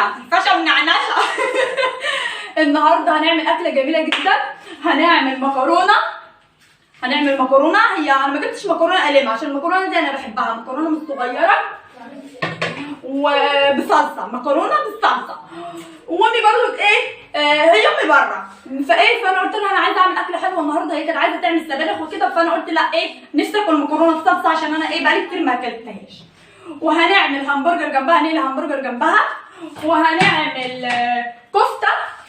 فرفشه فرفشه ونعنشه. النهارده هنعمل اكله جميله جدا. هنعمل مكرونه. هي انا ما جبتش مكرونه قليمه عشان المكرونه دي انا بحبها، مكرونه صغيره وبصلصه، مكرونه بالصلصه. وامي برضو هي امي بره، فانا قلت لها انا عايزه اعمل اكله حلوه النهارده. هي كانت عايزه تعمل سبانخ وكده، فانا قلت لا نفسي اكل مكرونه بالصلصه عشان انا بقالي كتير ما اكلتهاش. وهنعمل همبرجر جنبها، هنقلي همبرجر جنبها، وهنعمل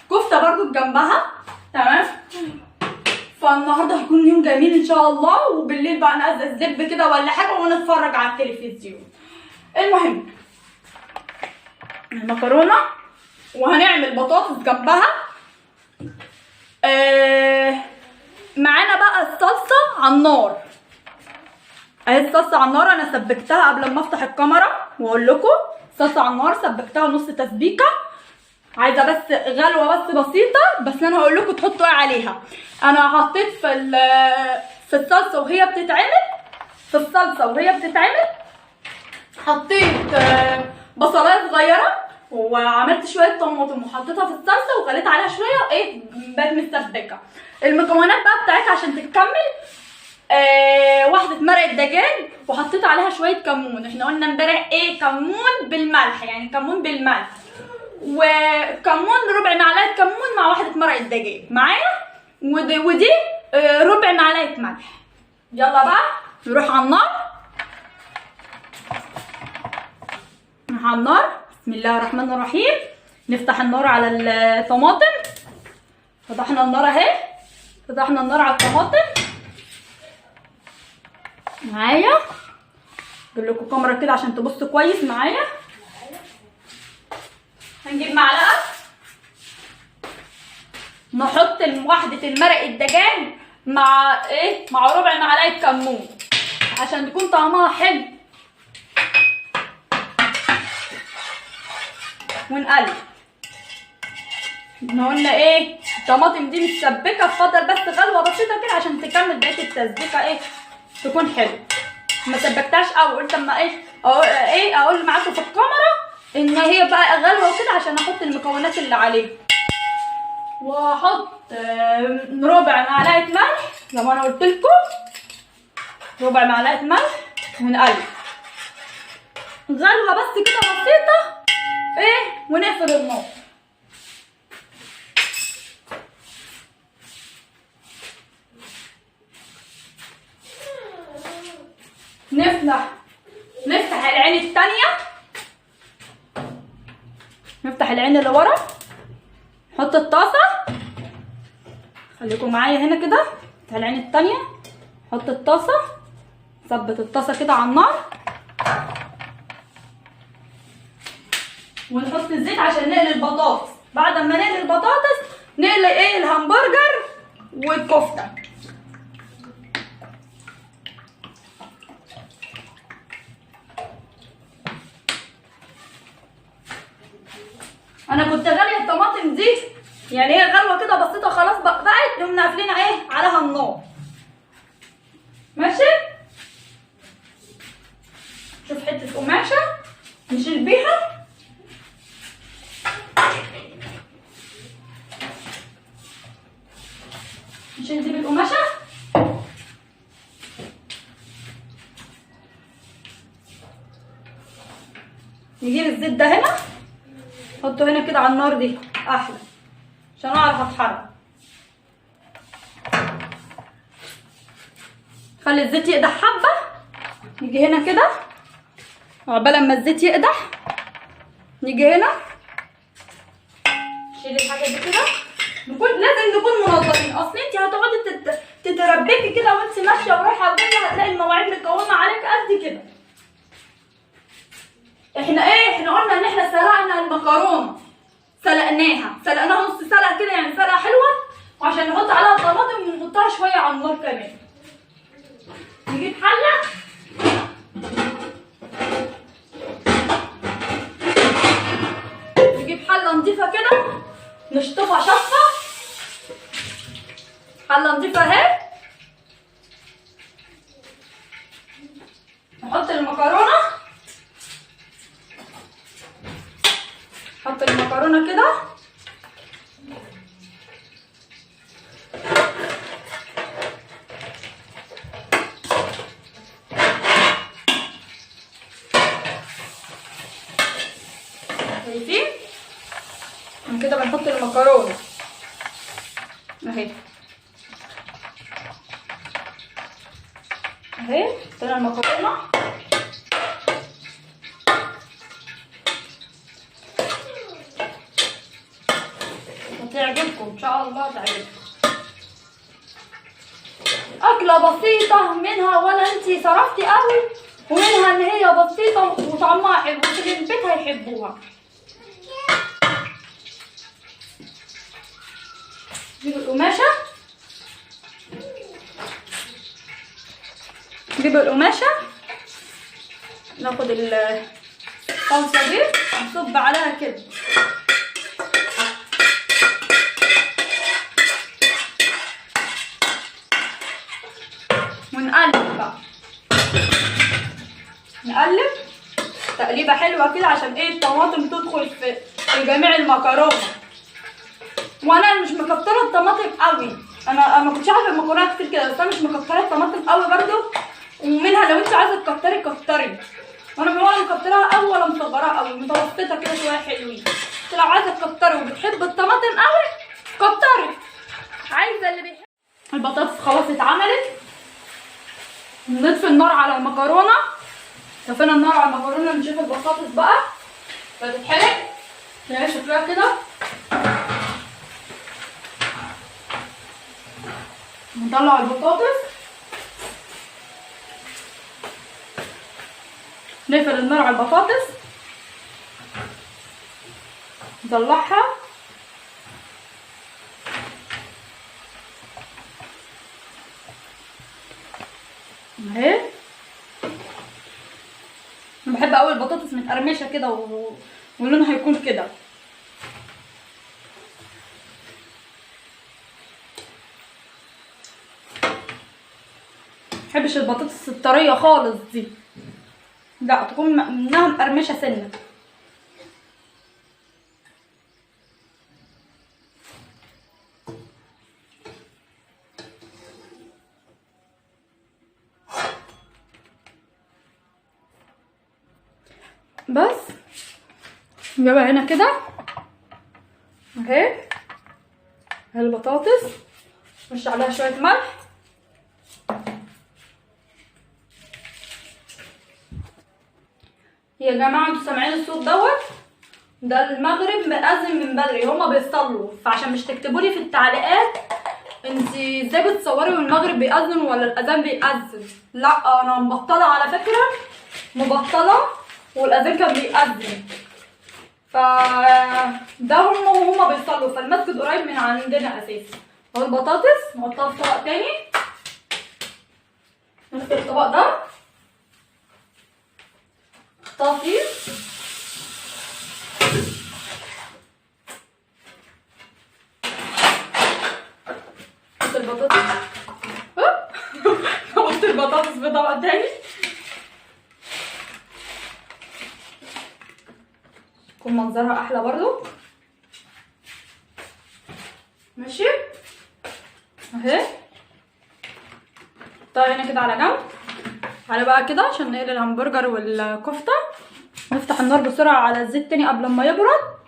كفته برضو جنبها. تمام. فالنهارده هيكون يوم جميل ان شاء الله، وبالليل بقى نقزقز دب كده ولا حاجه ونتفرج على التلفزيون. المهم المكرونه، وهنعمل بطاطس جنبها. معانا بقى الصلصه على النار. اهي الصلصه على النار، انا سبكتها قبل ما افتح الكاميرا واقول لكم. الصلصه على النار سبكتها نص تسبيكه، عايزه بس غلوه بس بسيطه. بس انا هقول لكم تحطوا ايه عليها. انا حطيت في الصلصه وهي بتتعمل حطيت بصلايه صغيره، وعملت شويه طماطم وحطيتها في الصلصه وغليت عليها شويه بقت متسبكه. المكونات بقى بتاعتها عشان تتكمل: واحده مرقه دجاج، وحطيت عليها شويه كمون. احنا قلنا امبارح كمون بالملح، يعني كمون بالملح، وكمون ربع معلقه كمون مع واحده مرقه دجاج معايا، ودي ربع معلقه ملح. يلا بقى نروح على النار. بسم الله الرحمن الرحيم. نفتح النار على الطماطم. فتحنا النار اهي، فتحنا النار على الطماطم معايا. اجيب لكم الكاميرا كده عشان تبصوا كويس معايا. هنجيب معلقه نحط واحده المرق الدجاج مع مع ربع معلقه كمون عشان تكون طعمها حلو، ونقلب. احنا قلنا الطماطم دي متسبكه، فضل بس غلوه بسيطه كده عشان تكمل بقيه التسبيكه تكون حلوه. ما سبكتهاش قوي، قلت اما اقول معاكم في الكاميرا ان هي بقى غلوه كده عشان احط المكونات اللي عليها. واحط ربع معلقه ملح زي ما انا قلت لكم، ربع معلقه ملح، ونقلب غلوه بس كده بسيطه ونقفل النار. نفتح العين التانية، نفتح العين اللي ورا، نحط الطاسة. خليكم معايا هنا كده. نفتح العين التانية، نحط الطاسة، نثبت الطاسة كده على النار، ونحط الزيت عشان نقلي البطاطس. بعد ما نقلي البطاطس نقلي الهمبرجر والكفتة. انا كنت غاليه الطماطم دي، يعني هي غلوه كده بسيطه خلاص بقت، قمنا قافلين عليها النار. ماشي. شوف حته قماشه نشيل بيها، نشيل دي بالقماشه. نجيب الزيت ده هنا، حطه هنا كده على النار دي احلى عشان اعرف اتحرك. خلي الزيت يقدح حبه. نيجي هنا كده عقبال ما الزيت يقدح، نيجي هنا نشيل الحاجه دي كده. لازم نكون منظمين. اصل انت هتقعدي تتربكي كده وانت ماشيه ورايحه الجنه، هتلاقي المواعيد متكومه عليك قد كده. احنا قلنا ان احنا سلقنا المكرونه، سلقناها نص سلقه كده، يعني سلقه حلوه، وعشان نحط عليها الطماطم ونحطها شويه على النار كمان. نجيب حله، نضيفه كده، نشطفها شطفه. حله نضيفه اهي. نحط المكرونه، نحط المكرونه كده. شايفين كده بنحط المكرونه اهي حطينا المكرونه. هتعجبكم ان شاء الله، تعجبكم. اكله بسيطه منها ولا انتي صرفتي قوي، ومنها ان هي بسيطه وطعمها حلو، واللي في البيت هيحبوها. نجيب القماشه، ناخد الصلصه دي نصب عليها كده، ونقلب بقى، نقلب تقليبه حلوه كده عشان ايه الطماطم تدخل في جميع المكرونه. وانا مش مكتره الطماطم قوي، انا ما كنتش عارفه المكرونه كتير كده، بس انا مش مكتره الطماطم قوي برده، ومنها لو انت عايزه تكتري كتري. وانا ولا مكتراها قوي ولا مصغراها قوي، متوسطه كده شويه حلوين. انت لو عايزه تكتري وبتحب الطماطم قوي كتري، عايزه اللي بيحب. البطاطس خلاص اتعملت، نطفي النار على المكرونه. طفينا النار على المكرونه، نشوف البطاطس بقى بتتحرق. هي شكلها كده. نطلع البطاطس، نقفل النار على البطاطس، نطلعها. اهي انا بحب قوي البطاطس متقرمشه كده ولونها يكون كده. مبحبش البطاطس الطريه خالص دي، لا تكون منها مقرمشه سنه. بس نجيبها هنا كده اهي البطاطس، نرش عليها شويه ملح. يا جماعه انتوا سامعين الصوت دوت؟ ده المغرب مأذن من بدري، هما بيصلوا، فعشان مش تكتبوا لي في التعليقات انتي ازاي بتصوري والمغرب بيأذن ولا الاذان بيأذن. لا انا مبطله على فكره، مبطله والاذان كان بيأذن. ف ده هما بيصلوا، فالمسجد قريب من عندنا اساسا. اهو البطاطس نحطها في طبق تاني، نغسل الطبق ده نحطها فيه. نحط البطاطس نحط البطاطس في طبق تاني، يكون منظرها احلى برضو. ماشي اهي. طيب هنا كده على جنب. تعالى بقى كده عشان نقلي الهمبرجر والكفته. نفتح النار بسرعه على الزيت تاني قبل ما يبرد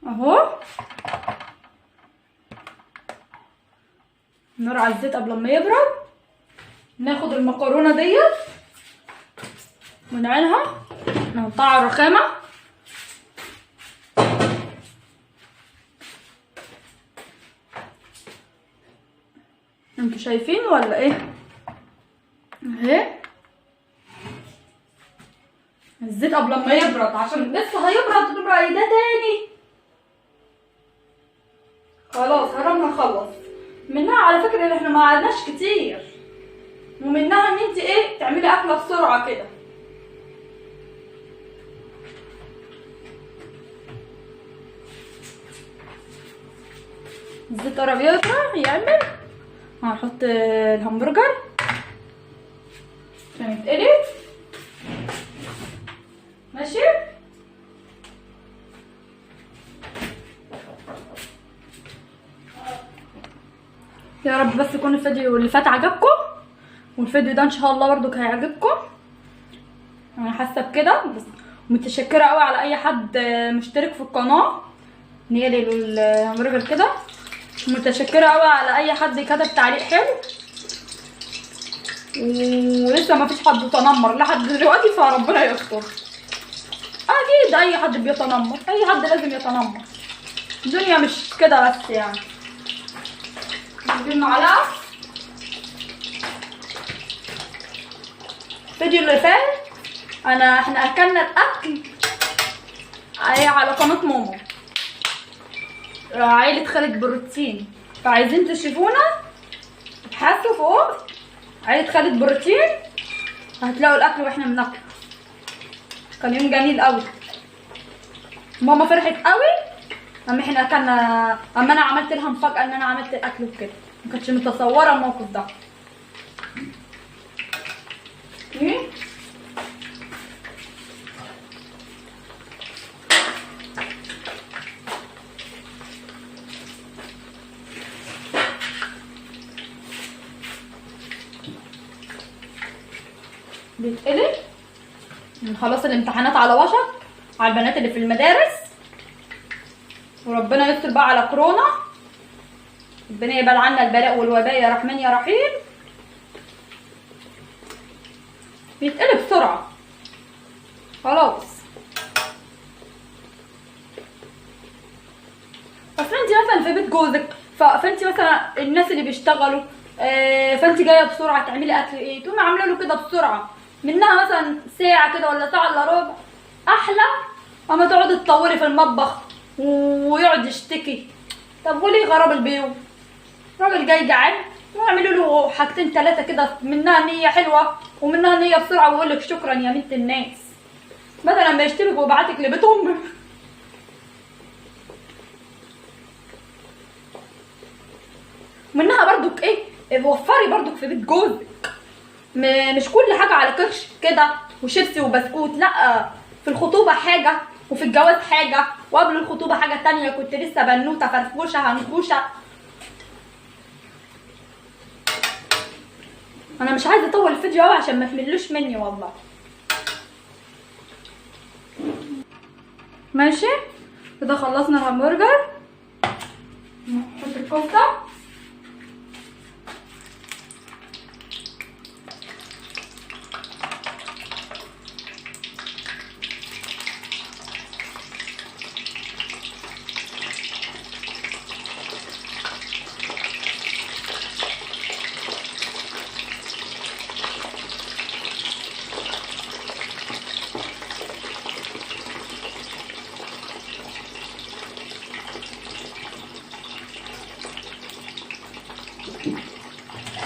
اهو. النار على الزيت قبل ما يبرد. ناخد المكرونه ديت ونعينها، نحطها على الرخامه. انتوا شايفين ولا ايه؟ اهي الزيت قبل ما يبرد عشان لسه هيبرد تبقى ده تاني. خلاص قربنا نخلص منها. على فكره ان احنا ما قعدناش كتير، ومنها ان انت ايه تعملي اكله بسرعه كده. الزيت قرب يعمل. هنحط الهمبرجر عشان يتقلي. ماشي يا رب بس يكون الفيديو اللي فات عجبكم، والفيديو ده ان شاء الله برضو هيعجبكم. انا حاسه بكده. بس متشكره قوي على اي حد مشترك في القناه نيلي الهمبرجر كده. متشكره قوي على اي حد كتب تعليق حلو، ولسه ما فيش حد تنمر لحد دلوقتي، فربنا يستر. اكيد اي حد بيتنمر، اي حد لازم يتنمر، الدنيا مش كده بس يعني. نجيب معلقه. الفيديو اللي فات احنا اكلنا الاكل على قناه ماما عائله خالد بروتين، فعايزين تشوفونا ابحثوا فوق عائله خالد بروتين هتلاقوا الاكل واحنا بناكله. كان يوم جميل قوي، ماما فرحت قوي اما احنا اكلنا، اما انا عملت لها مفاجاه ان انا عملت الاكل وكده، ما كانتش متصوره الموقف ده. بيتقلب. خلاص الامتحانات على وشك على البنات اللي في المدارس، وربنا يستر بقى على كورونا، ربنا يبعد عنا البلاء والوباء يا رحمن يا رحيم. بيتقلب بسرعه خلاص. اصل انت مثلا في بيت جوزك، فانت مثلا الناس اللي بيشتغلوا، فانت جايه بسرعه تعملي اكل ايه، تقومي عامله له كده بسرعه، منها مثلا ساعه كده ولا ساعه الا ربع احلى اما تقعدي تطوري في المطبخ ويقعد يشتكي. طب وليه غراب البيوت؟ راجل جاي جعان واعملوا له حاجتين ثلاثه كده، منها نيه حلوه ومنها نيه بسرعه، ويقول لك شكرا يا بنت الناس، مثلا ما يشترك ويبعتك لبيت امك. منها برضك ايه، وفري برضك في بيت جوزك، مش كل حاجه على كرش كده وشيبسي وبسكوت، لا، في الخطوبه حاجه وفي الجواز حاجه، وقبل الخطوبه حاجه تانية، كنت لسه بنوته فرفوشه هنكوشه. انا مش عايزه اطول الفيديو قوي عشان ما تملوش مني والله. ماشي كده خلصنا الهمبرجر. نحط الكفته.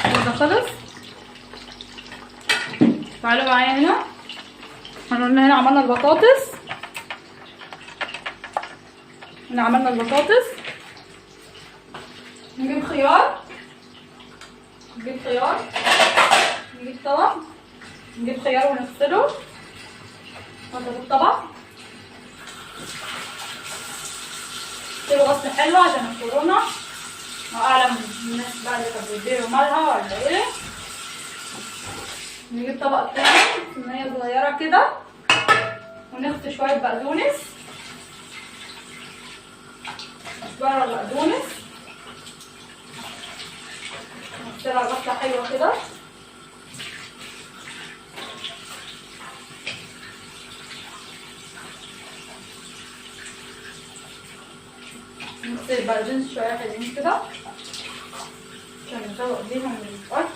كده خلص. تعالوا معايا هنا. احنا قلنا هنا عملنا البطاطس، هنا عملنا البطاطس. نجيب خيار، نجيب طبق، نجيب خيار ونغسله نحطه في الطبق، نغسله غسل حلو عشان الكورونا، واعلم الناس بقى اللي كانت بتبيعوا مالها ولا ايه. نجيب طبق تاني صينيه صغيره كده، ونغسل شويه بقدونس، كزبره وبقدونس، نغسلها غسله حلوه كده. نغسل البقدونس شويه حلوين كده عشان نسوق بيهم من الأكل.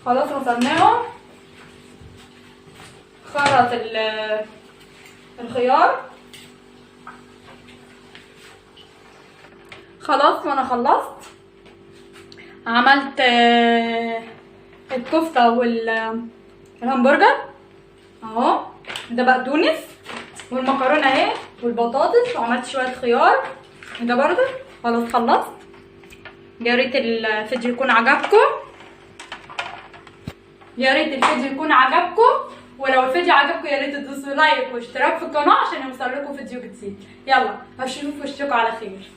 خلاص غسلناهم. خرط الخيار. خلاص وانا خلصت عملت الكفته والهمبرجر اهو. ده بقدونس والمكرونه اهي والبطاطس، وعملت شويه خيار ده برضه. خلاص خلصت. يا ريت الفيديو يكون عجبكم، ولو الفيديو عجبكم يا ريت تدوسوا لايك واشتراك في القناه عشان يوصل لكم فيديو جديد. يلا هشوف وشكم على خير.